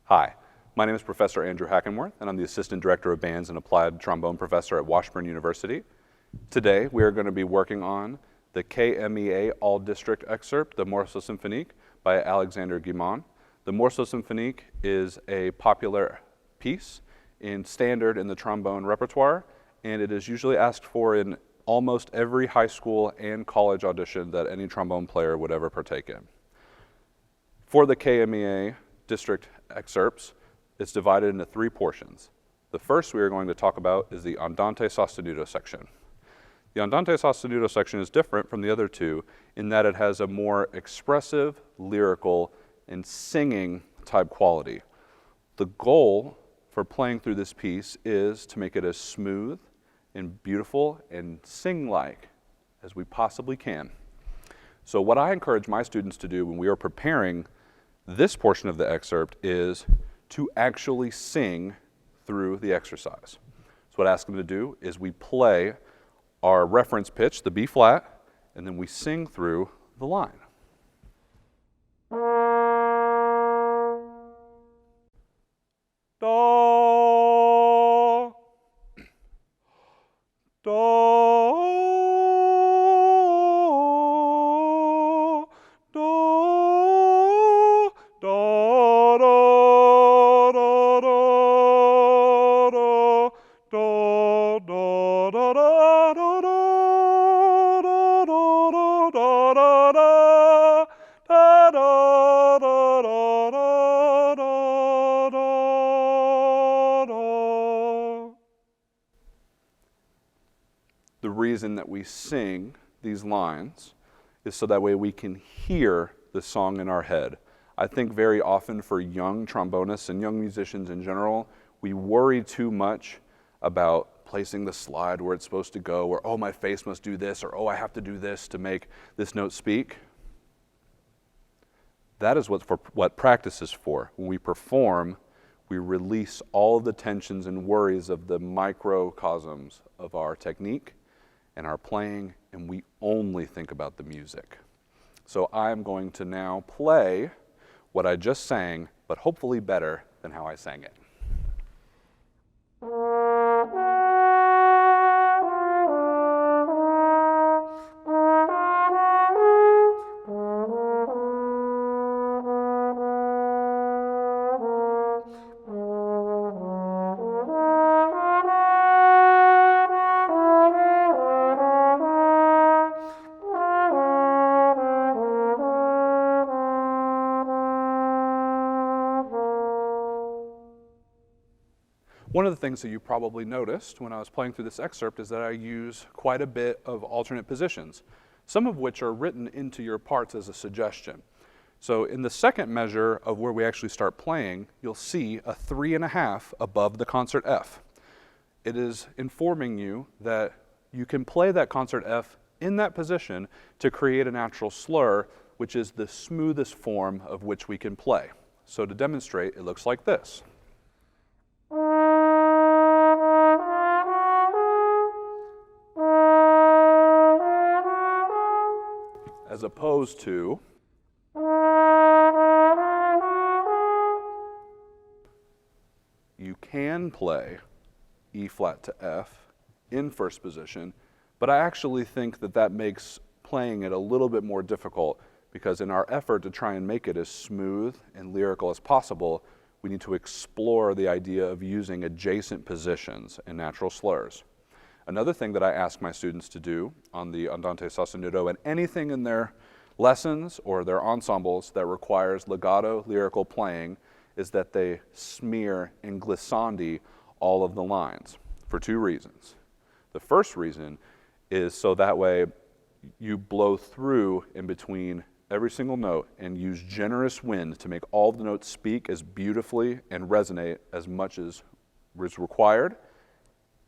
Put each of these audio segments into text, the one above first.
Hi, my name is Professor Andrew Hakenewerth, and I'm the Assistant Director of Bands and Applied Trombone Professor at Washburn University. Today, we are going to be working on the KMEA All-District Excerpt, the Morceau Symphonique by Alexander Guilmant. The Morceau Symphonique is a popular piece in standard in the trombone repertoire, and it is usually asked for in almost every high school and college audition that any trombone player would ever partake in. For the KMEA District Excerpts, it's divided into three portions. The first we are going to talk about is the Andante Sostenuto section. The Andante Sostenuto section is different from the other two in that it has a more expressive, lyrical, and singing type quality. The goal for playing through this piece is to make it as smooth and beautiful and sing-like as we possibly can. So what I encourage my students to do when we are preparing this portion of the excerpt is to actually sing through the exercise. So what I ask them to do is we play our reference pitch, the B flat, and then we sing through the line. Do, do, The reason that we sing these lines is so that way we can hear the song in our head. I think very often for young trombonists and young musicians in general, we worry too much about placing the slide where it's supposed to go, or oh, my face must do this, or oh, I have to do this to make this note speak. That is what practice is for. When we perform, we release all of the tensions and worries of the microcosms of our technique and our playing, and we only think about the music. So I'm going to now play what I just sang, but hopefully better than how I sang it. One of the things that you probably noticed when I was playing through this excerpt is that I use quite a bit of alternate positions, some of which are written into your parts as a suggestion. So in the second measure of where we actually start playing, you'll see a 3.5 above the concert F. It is informing you that you can play that concert F in that position to create a natural slur, which is the smoothest form of which we can play. So to demonstrate, it looks like this. As opposed to you can play E flat to F in first position, but I actually think that that makes playing it a little bit more difficult because in our effort to try and make it as smooth and lyrical as possible, we need to explore the idea of using adjacent positions and natural slurs. Another thing that I ask my students to do on the Andante Sostenuto and anything in their lessons or their ensembles that requires legato lyrical playing is that they smear and glissandi all of the lines for two reasons. The first reason is so that way you blow through in between every single note and use generous wind to make all the notes speak as beautifully and resonate as much as is required,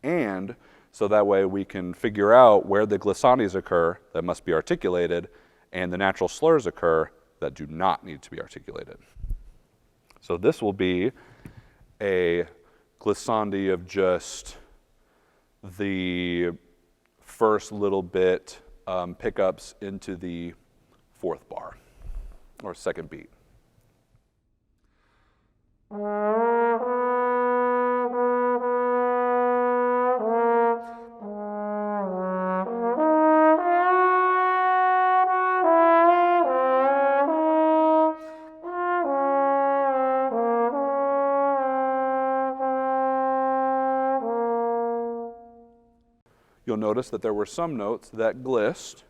and so that way we can figure out where the glissandis occur that must be articulated and the natural slurs occur that do not need to be articulated. So this will be a glissandi of just the first little bit pickups into the fourth bar or second beat. You'll notice that there were some notes that glissed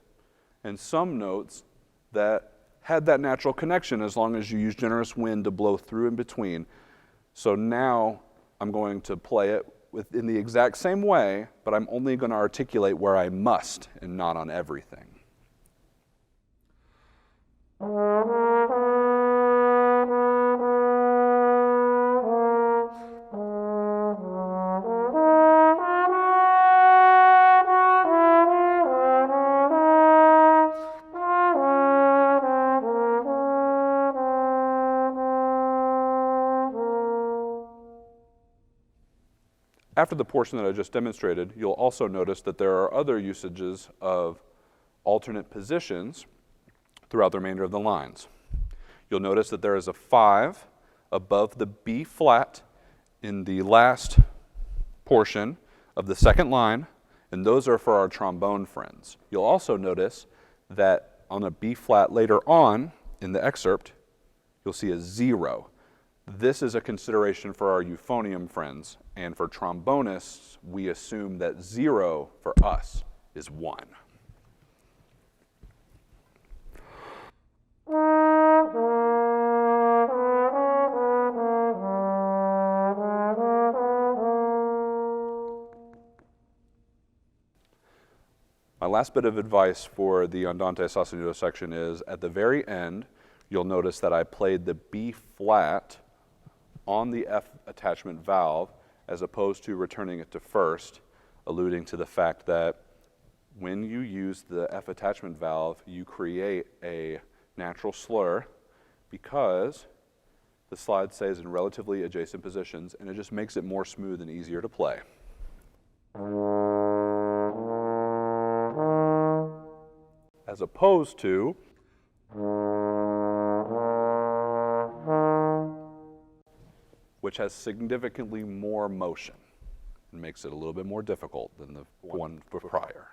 and some notes that had that natural connection as long as you use generous wind to blow through in between. So now I'm going to play it in the exact same way, but I'm only going to articulate where I must and not on everything. After the portion that I just demonstrated, you'll also notice that there are other usages of alternate positions throughout the remainder of the lines. You'll notice that there is a 5 above the B flat in the last portion of the second line, and those are for our trombone friends. You'll also notice that on a B flat later on in the excerpt, you'll see a 0. This is a consideration for our euphonium friends, and for trombonists, we assume that 0 for us is 1. My last bit of advice for the Andante Sostenuto section is at the very end, you'll notice that I played the B flat on the F attachment valve as opposed to returning it to first, alluding to the fact that when you use the F attachment valve, you create a natural slur because the slide stays in relatively adjacent positions, and it just makes it more smooth and easier to play. As opposed to which has significantly more motion and makes it a little bit more difficult than the one prior.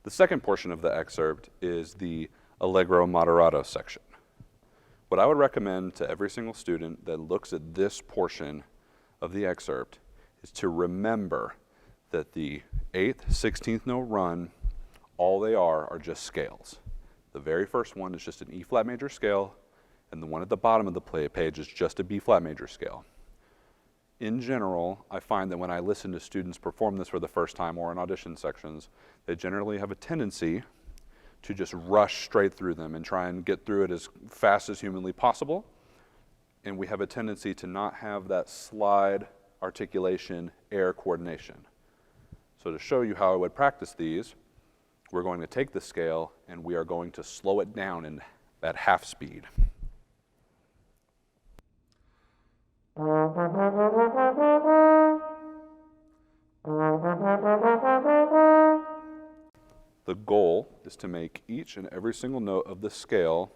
The second portion of the excerpt is the Allegro Moderato section. What I would recommend to every single student that looks at this portion of the excerpt is to remember that the 8th, 16th note run, all they are just scales. The very first one is just an E flat major scale, and the one at the bottom of the page is just a B flat major scale. In general, I find that when I listen to students perform this for the first time or in audition sections, they generally have a tendency to just rush straight through them and try and get through it as fast as humanly possible. And we have a tendency to not have that slide, articulation, air coordination. So to show you how I would practice these, we're going to take the scale and we are going to slow it down at half speed. The goal is to make each and every single note of the scale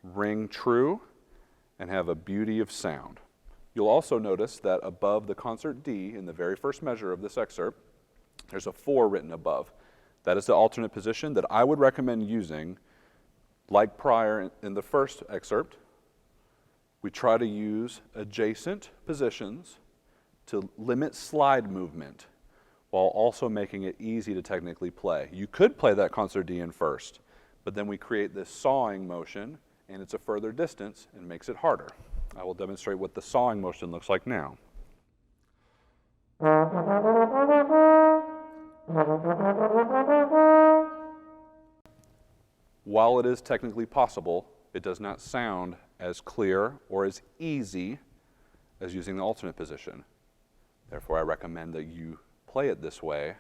ring true, and have a beauty of sound. You'll also notice that above the concert D, in the very first measure of this excerpt, there's a 4 written above. That is the alternate position that I would recommend using. Like prior in the first excerpt, we try to use adjacent positions to limit slide movement while also making it easy to technically play. You could play that concert D in first, but then we create this sawing motion, and it's a further distance and makes it harder. I will demonstrate what the sawing motion looks like now. While it is technically possible, it does not sound as clear or as easy as using the alternate position. Therefore, I recommend that you play it this way,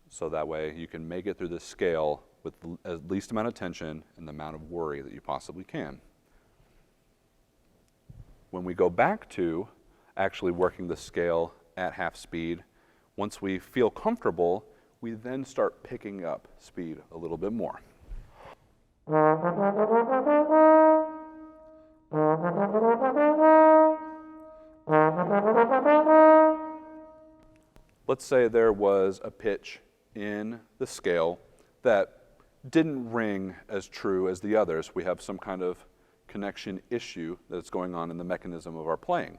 so that way you can make it through this scale with the least amount of tension and the amount of worry that you possibly can. When we go back to actually working the scale at half speed, once we feel comfortable, we then start picking up speed a little bit more. Let's say there was a pitch in the scale that didn't ring as true as the others. We have some kind of connection issue that's going on in the mechanism of our playing.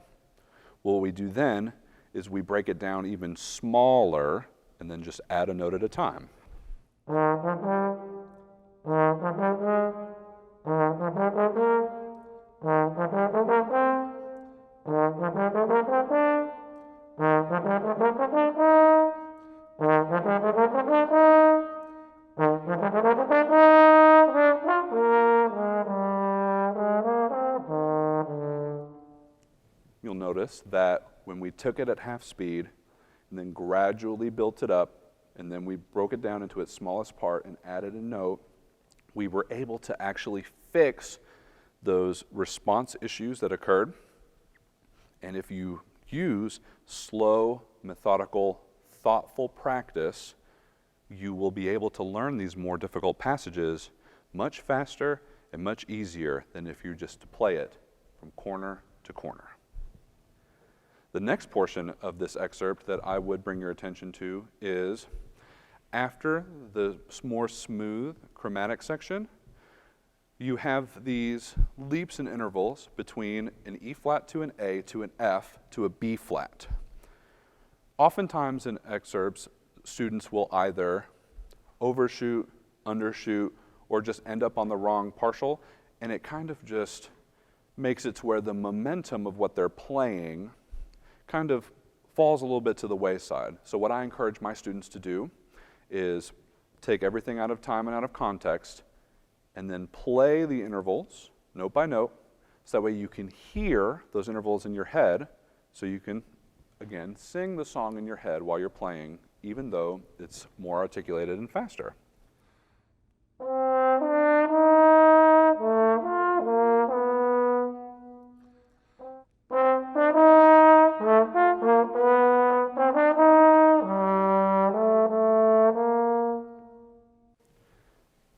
What we do then is we break it down even smaller and then just add a note at a time. You'll notice that when we took it at half speed and then gradually built it up, and then we broke it down into its smallest part and added a note, we were able to actually fix those response issues that occurred. And if you use slow, methodical, thoughtful practice, you will be able to learn these more difficult passages much faster and much easier than if you just play it from corner to corner. The next portion of this excerpt that I would bring your attention to is after the more smooth chromatic section, you have these leaps and intervals between an E flat to an A to an F to a B flat. Oftentimes in excerpts, students will either overshoot, undershoot, or just end up on the wrong partial, and it kind of just makes it to where the momentum of what they're playing kind of falls a little bit to the wayside. So what I encourage my students to do is take everything out of time and out of context and then play the intervals note by note, so that way you can hear those intervals in your head, so you can, again, sing the song in your head while you're playing, even though it's more articulated and faster.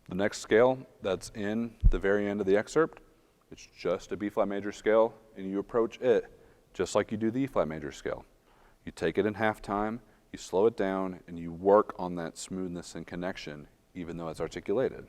The next scale that's in the very end of the excerpt, it's just a B flat major scale, and you approach it just like you do the E flat major scale. You take it in half time, you slow it down, and you work on that smoothness and connection, even though it's articulated.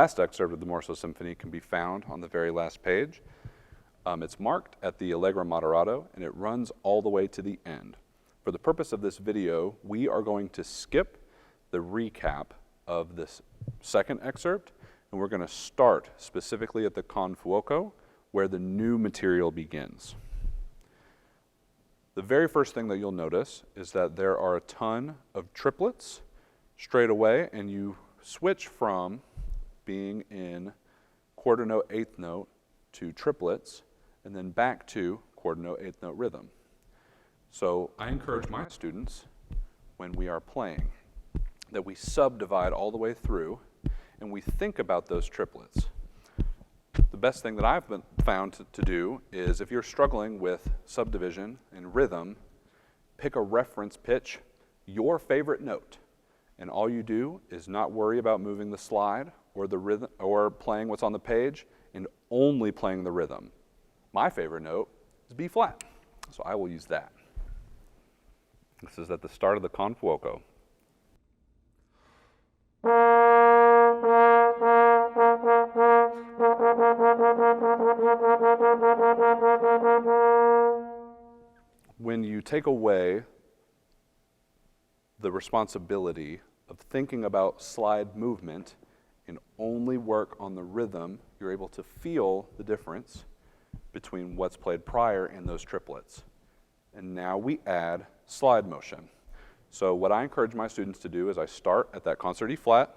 last excerpt of the Morceau Symphony can be found on the very last page. It's marked at the Allegro Moderato, and it runs all the way to the end. For the purpose of this video, we are going to skip the recap of this second excerpt, and we're going to start specifically at the con fuoco, where the new material begins. The very first thing that you'll notice is that there are a ton of triplets straight away, and you switch from being in quarter note, eighth note to triplets, and then back to quarter note, eighth note rhythm. So I encourage my students, when we are playing, that we subdivide all the way through and we think about those triplets. The best thing that I've been found to do is, if you're struggling with subdivision and rhythm, pick a reference pitch, your favorite note, and all you do is not worry about moving the slide or the rhythm or playing what's on the page, and only playing the rhythm. My favorite note is B flat, so I will use that. This is at the start of the con fuoco. When you take away the responsibility of thinking about slide movement and only work on the rhythm, you're able to feel the difference between what's played prior and those triplets. And now we add slide motion. So what I encourage my students to do is I start at that concert E flat,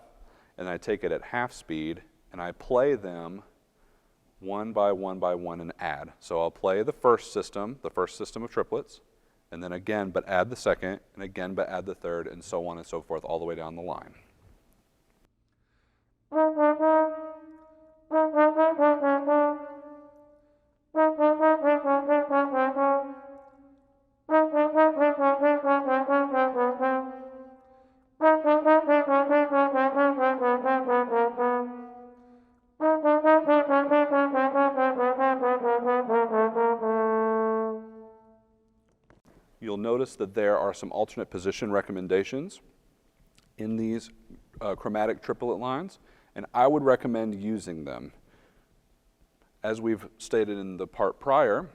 and I take it at half speed, and I play them one by one and add. So I'll play the first system of triplets, and then again, but add the second, and again, but add the third, and so on and so forth, all the way down the line. You'll notice that there are some alternate position recommendations in these chromatic triplet lines, and I would recommend using them. As we've stated in the part prior,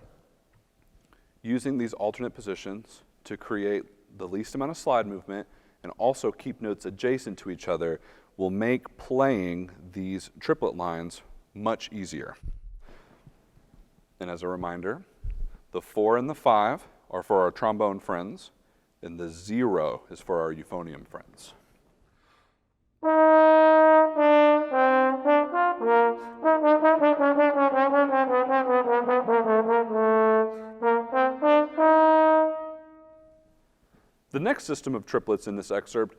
using these alternate positions to create the least amount of slide movement and also keep notes adjacent to each other will make playing these triplet lines much easier. And as a reminder, the 4 and the 5 are for our trombone friends, and the 0 is for our euphonium friends. The next system of triplets in this excerpt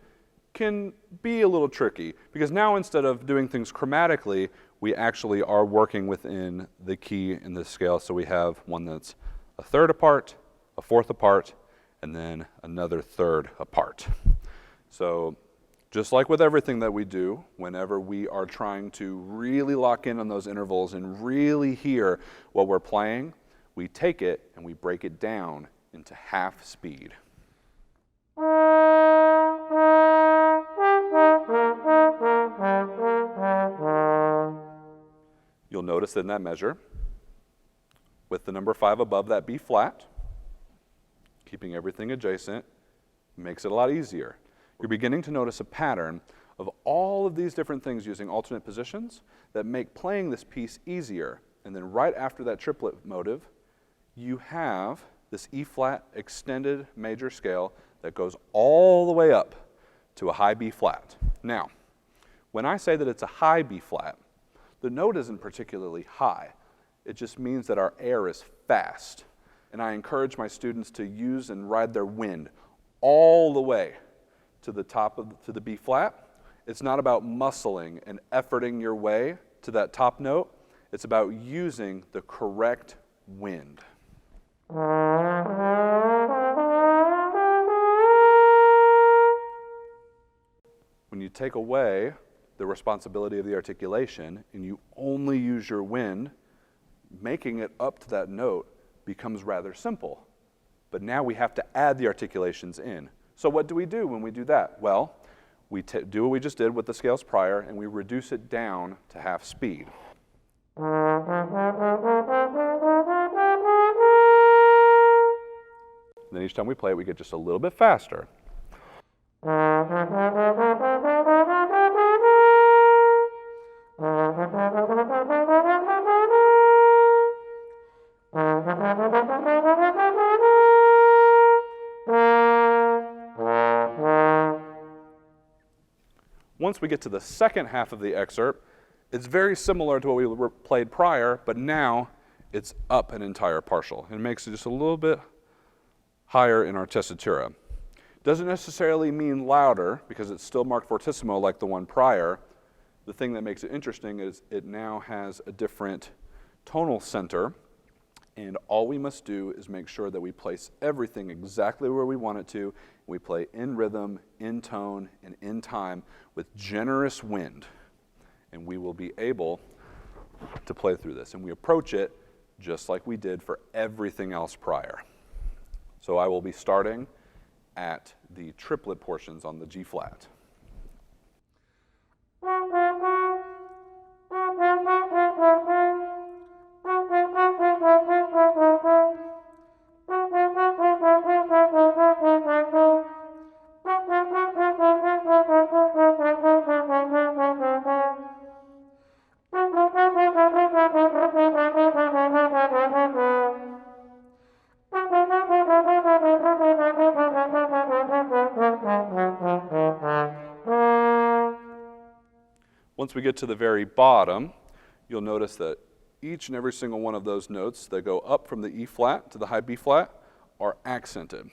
can be a little tricky, because now instead of doing things chromatically, we actually are working within the key in this scale. So we have one that's a third apart, a fourth apart, and then another third apart. So just like with everything that we do, whenever we are trying to really lock in on those intervals and really hear what we're playing, we take it and we break it down into half speed. You'll notice in that measure, with the number 5 above that B flat, keeping everything adjacent makes it a lot easier. You're beginning to notice a pattern of all of these different things using alternate positions that make playing this piece easier. And then right after that triplet motive, you have this E flat extended major scale that goes all the way up to a high B flat. Now, when I say that it's a high B flat, the note isn't particularly high. It just means that our air is fast. And I encourage my students to use and ride their wind all the way to the top to the B flat. It's not about muscling and efforting your way to that top note. It's about using the correct wind. When you take away the responsibility of the articulation and you only use your wind, making it up to that note becomes rather simple. But now we have to add the articulations in. So what do we do when we do that? Well, we do what we just did with the scales prior, and we reduce it down to half speed. And then each time we play it, we get just a little bit faster. Once we get to the second half of the excerpt, it's very similar to what we played prior, but now it's up an entire partial. It makes it just a little bit higher in our tessitura. Doesn't necessarily mean louder, because it's still marked fortissimo like the one prior. The thing that makes it interesting is it now has a different tonal center, and all we must do is make sure that we place everything exactly where we want it to. We play in rhythm, in tone, and in time with generous wind, and we will be able to play through this. And we approach it just like we did for everything else prior. So I will be starting at the triplet portions on the G flat. Once we get to the very bottom, you'll notice that each and every single one of those notes that go up from the E flat to the high B flat are accented.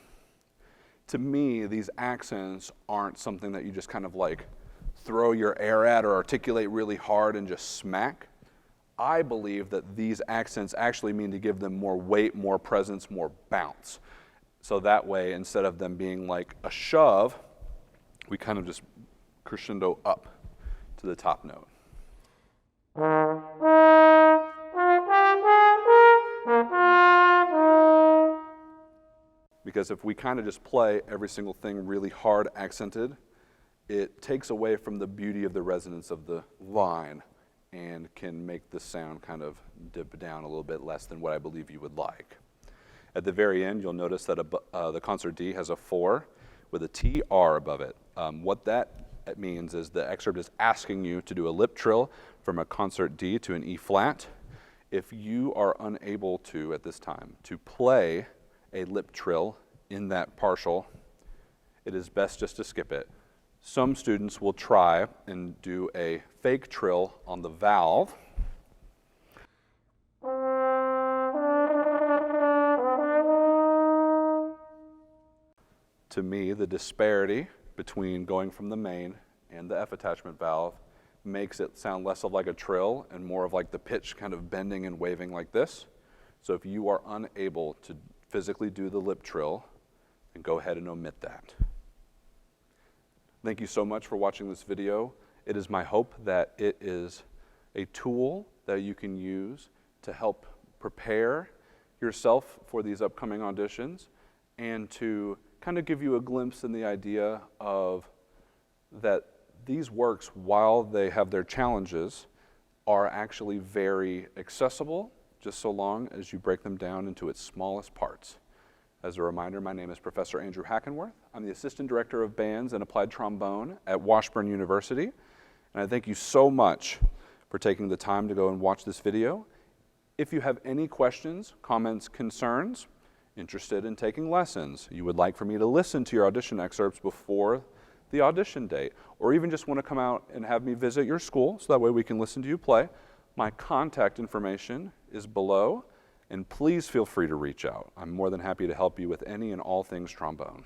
To me, these accents aren't something that you just kind of like throw your air at or articulate really hard and just smack. I believe that these accents actually mean to give them more weight, more presence, more bounce. So that way, instead of them being like a shove, we kind of just crescendo up to the top note. Because if we kind of just play every single thing really hard accented, it takes away from the beauty of the resonance of the line and can make the sound kind of dip down a little bit less than what I believe you would like. At the very end, you'll notice that the concert D has a 4 with a TR above it. What that means is the excerpt is asking you to do a lip trill from a concert D to an E flat. If you are unable to, at this time, to play a lip trill in that partial, it is best just to skip it. Some students will try and do a fake trill on the valve. To me, the disparity between going from the main and the F attachment valve makes it sound less of like a trill and more of like the pitch kind of bending and waving like this. So if you are unable to physically do the lip trill, then go ahead and omit that. Thank you so much for watching this video. It is my hope that it is a tool that you can use to help prepare yourself for these upcoming auditions and to kind of give you a glimpse in the idea of that these works, while they have their challenges, are actually very accessible, just so long as you break them down into its smallest parts. As a reminder, my name is Professor Andrew Hakenewerth. I'm the Assistant Director of Bands and Applied Trombone at Washburn University, and I thank you so much for taking the time to go and watch this video. If you have any questions, comments, concerns, interested in taking lessons, you would like for me to listen to your audition excerpts before the audition date, or even just want to come out and have me visit your school so that way we can listen to you play, my contact information is below, and please feel free to reach out. I'm more than happy to help you with any and all things trombone.